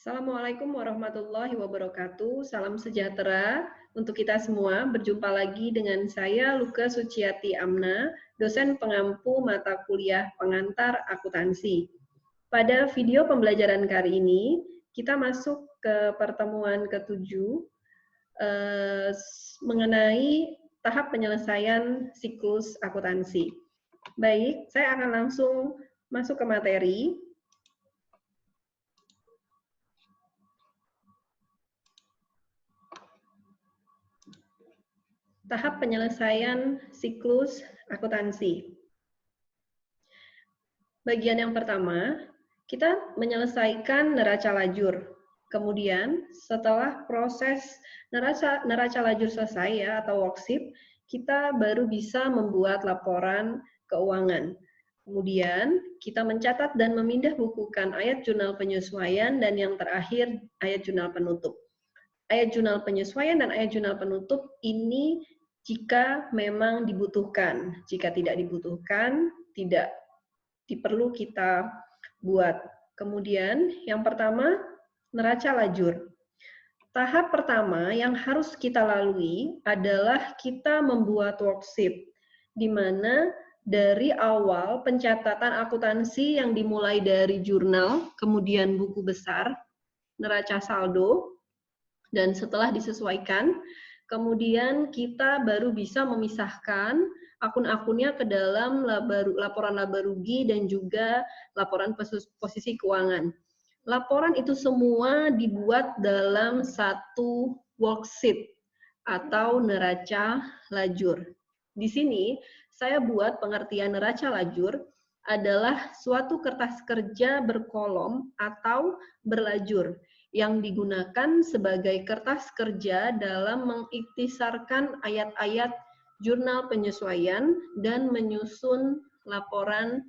Assalamualaikum warahmatullahi wabarakatuh. Salam sejahtera untuk kita semua. Berjumpa lagi dengan saya Luka Suciati Amna, dosen pengampu mata kuliah pengantar akuntansi. Pada video pembelajaran kali ini, kita masuk ke pertemuan ke-7 mengenai tahap penyelesaian siklus akuntansi. Baik, saya akan langsung masuk ke materi. Tahap penyelesaian siklus akuntansi. Bagian yang pertama, kita menyelesaikan neraca lajur. Kemudian, setelah proses neraca lajur selesai ya, atau worksheet, kita baru bisa membuat laporan keuangan. Kemudian, kita mencatat dan memindah bukukan ayat jurnal penyesuaian, dan yang terakhir, ayat jurnal penutup. Ayat jurnal penyesuaian dan ayat jurnal penutup ini jika memang dibutuhkan. Jika tidak dibutuhkan, tidak diperlu kita buat. Kemudian yang pertama, neraca lajur. Tahap pertama yang harus kita lalui adalah kita membuat worksheet, di mana dari awal pencatatan akuntansi yang dimulai dari jurnal, kemudian buku besar, neraca saldo, dan setelah disesuaikan, kemudian kita baru bisa memisahkan akun-akunnya ke dalam laporan laba rugi dan juga laporan posisi keuangan. Laporan itu semua dibuat dalam satu worksheet atau neraca lajur. Di sini saya buat pengertian neraca lajur adalah suatu kertas kerja berkolom atau berlajur yang digunakan sebagai kertas kerja dalam mengiktisarkan ayat-ayat jurnal penyesuaian dan menyusun laporan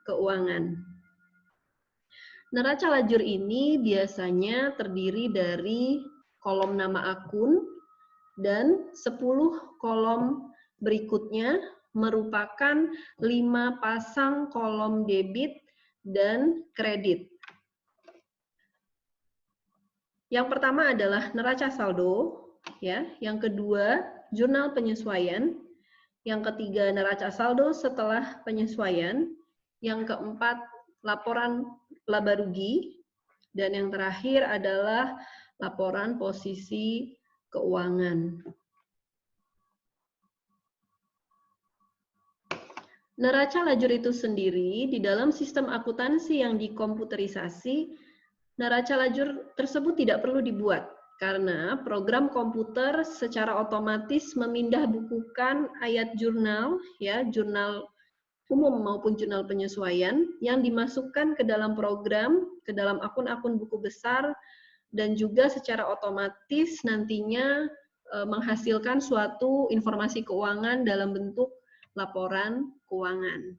keuangan. Neraca lajur ini biasanya terdiri dari kolom nama akun dan 10 kolom berikutnya merupakan 5 pasang kolom debit dan kredit. Yang pertama adalah neraca saldo, ya. Yang kedua, jurnal penyesuaian. Yang ketiga, neraca saldo setelah penyesuaian. Yang keempat, laporan laba rugi. Dan yang terakhir adalah laporan posisi keuangan. Neraca lajur itu sendiri di dalam sistem akuntansi yang dikomputerisasi, neraca lajur tersebut tidak perlu dibuat karena program komputer secara otomatis memindah bukukan ayat jurnal, ya, jurnal umum maupun jurnal penyesuaian yang dimasukkan ke dalam program, ke dalam akun-akun buku besar, dan juga secara otomatis nantinya menghasilkan suatu informasi keuangan dalam bentuk laporan keuangan.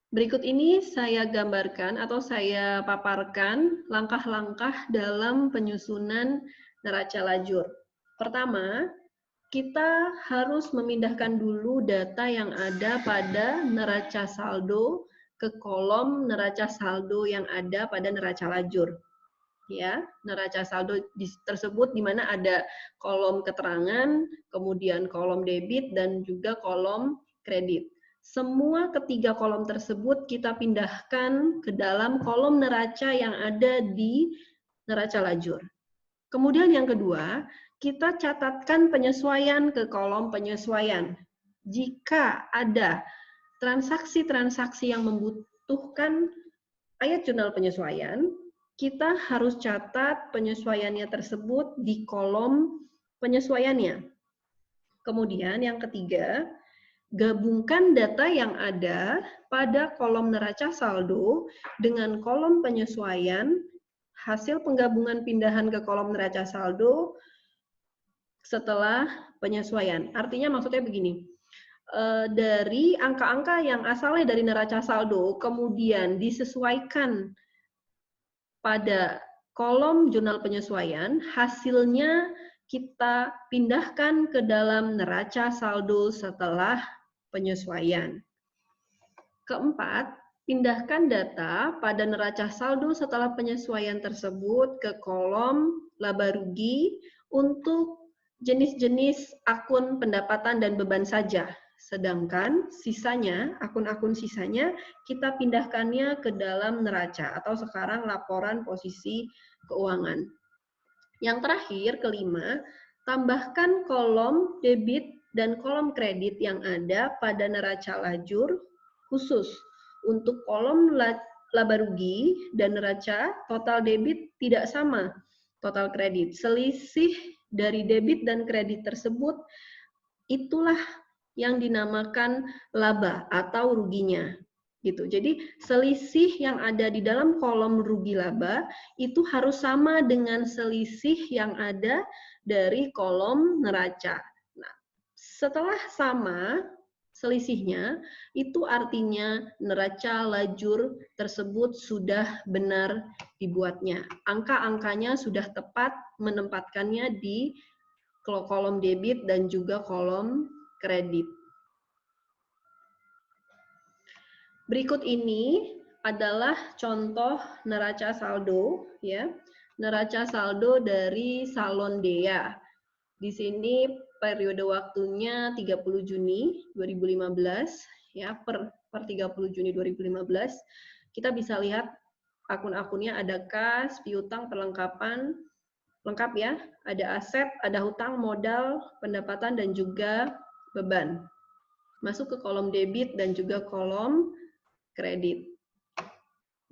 Berikut ini saya gambarkan atau saya paparkan langkah-langkah dalam penyusunan neraca lajur. Pertama, kita harus memindahkan dulu data yang ada pada neraca saldo ke kolom neraca saldo yang ada pada neraca lajur. Ya, neraca saldo tersebut di mana ada kolom keterangan, kemudian kolom debit dan juga kolom kredit. Semua ketiga kolom tersebut kita pindahkan ke dalam kolom neraca yang ada di neraca lajur. Kemudian yang kedua, kita catatkan penyesuaian ke kolom penyesuaian. Jika ada transaksi-transaksi yang membutuhkan ayat jurnal penyesuaian, kita harus catat penyesuaiannya tersebut di kolom penyesuaiannya. Kemudian yang ketiga, gabungkan data yang ada pada kolom neraca saldo dengan kolom penyesuaian, hasil penggabungan pindahan ke kolom neraca saldo setelah penyesuaian. Artinya maksudnya begini, dari angka-angka yang asalnya dari neraca saldo kemudian disesuaikan pada kolom jurnal penyesuaian, hasilnya kita pindahkan ke dalam neraca saldo setelah penyesuaian. Keempat, Pindahkan data pada neraca saldo setelah penyesuaian tersebut ke kolom laba rugi untuk jenis-jenis akun pendapatan dan beban saja. Sedangkan sisanya, akun-akun sisanya, kita pindahkannya ke dalam neraca atau sekarang laporan posisi keuangan. Yang terakhir, kelima, tambahkan kolom debit dan kolom kredit yang ada pada neraca lajur khusus. Untuk kolom laba rugi dan neraca, total debit tidak sama total kredit. Selisih dari debit dan kredit tersebut itulah yang dinamakan laba atau ruginya. Gitu. Jadi selisih yang ada di dalam kolom rugi laba itu harus sama dengan selisih yang ada dari kolom neraca. Nah, setelah sama selisihnya, itu artinya neraca lajur tersebut sudah benar dibuatnya. Angka-angkanya sudah tepat menempatkannya di kolom debit dan juga kolom kredit. Berikut ini adalah contoh neraca saldo, ya. Neraca saldo dari Salon Dea. Di sini periode waktunya 30 Juni 2015, ya, per 30 Juni 2015. Kita bisa lihat akun-akunnya ada kas, piutang, perlengkapan, lengkap ya. Ada aset, ada hutang, modal, pendapatan, dan juga beban. Masuk ke kolom debit dan juga kolom kredit.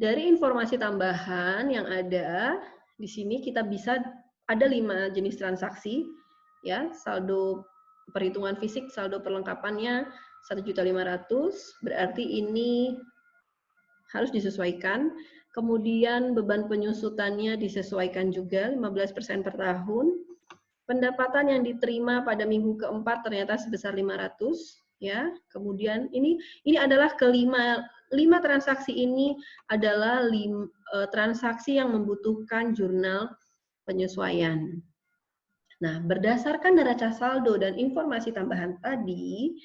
Dari informasi tambahan yang ada di sini kita bisa ada 5 jenis transaksi, ya, saldo perhitungan fisik, saldo perlengkapannya 1.500.000, berarti ini harus disesuaikan. Kemudian beban penyusutannya disesuaikan juga 15% per tahun. Pendapatan yang diterima pada minggu keempat ternyata sebesar 500, ya. Kemudian ini adalah lima transaksi ini adalah transaksi yang membutuhkan jurnal penyesuaian. Nah, berdasarkan neraca saldo dan informasi tambahan tadi,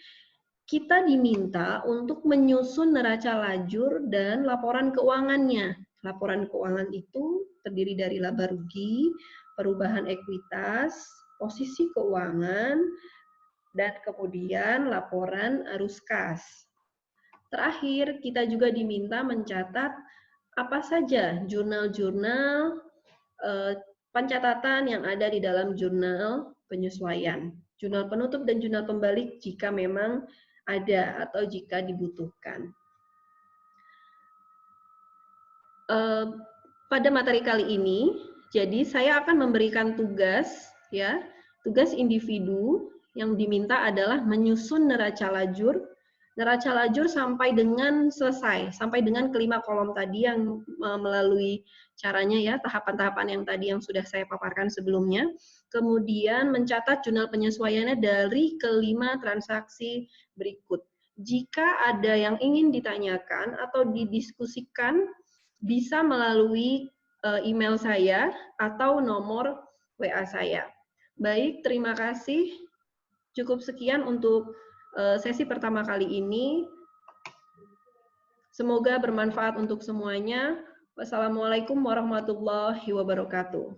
kita diminta untuk menyusun neraca lajur dan laporan keuangannya. Laporan keuangan itu terdiri dari laba rugi, perubahan ekuitas, posisi keuangan, dan kemudian laporan arus kas. Terakhir, kita juga diminta mencatat apa saja jurnal-jurnal pencatatan yang ada di dalam jurnal penyesuaian. Jurnal penutup dan jurnal pembalik jika memang ada atau jika dibutuhkan. Pada materi kali ini, jadi saya akan memberikan tugas, ya, tugas individu yang diminta adalah menyusun neraca lajur sampai dengan selesai, sampai dengan kelima kolom tadi yang melalui caranya, ya, tahapan-tahapan yang tadi yang sudah saya paparkan sebelumnya. Kemudian mencatat jurnal penyesuaiannya dari kelima transaksi berikut. Jika ada yang ingin ditanyakan atau didiskusikan, bisa melalui email saya atau nomor WA saya. Baik, terima kasih. Cukup sekian untuk sesi pertama kali ini. Semoga bermanfaat untuk semuanya. Wassalamualaikum warahmatullahi wabarakatuh.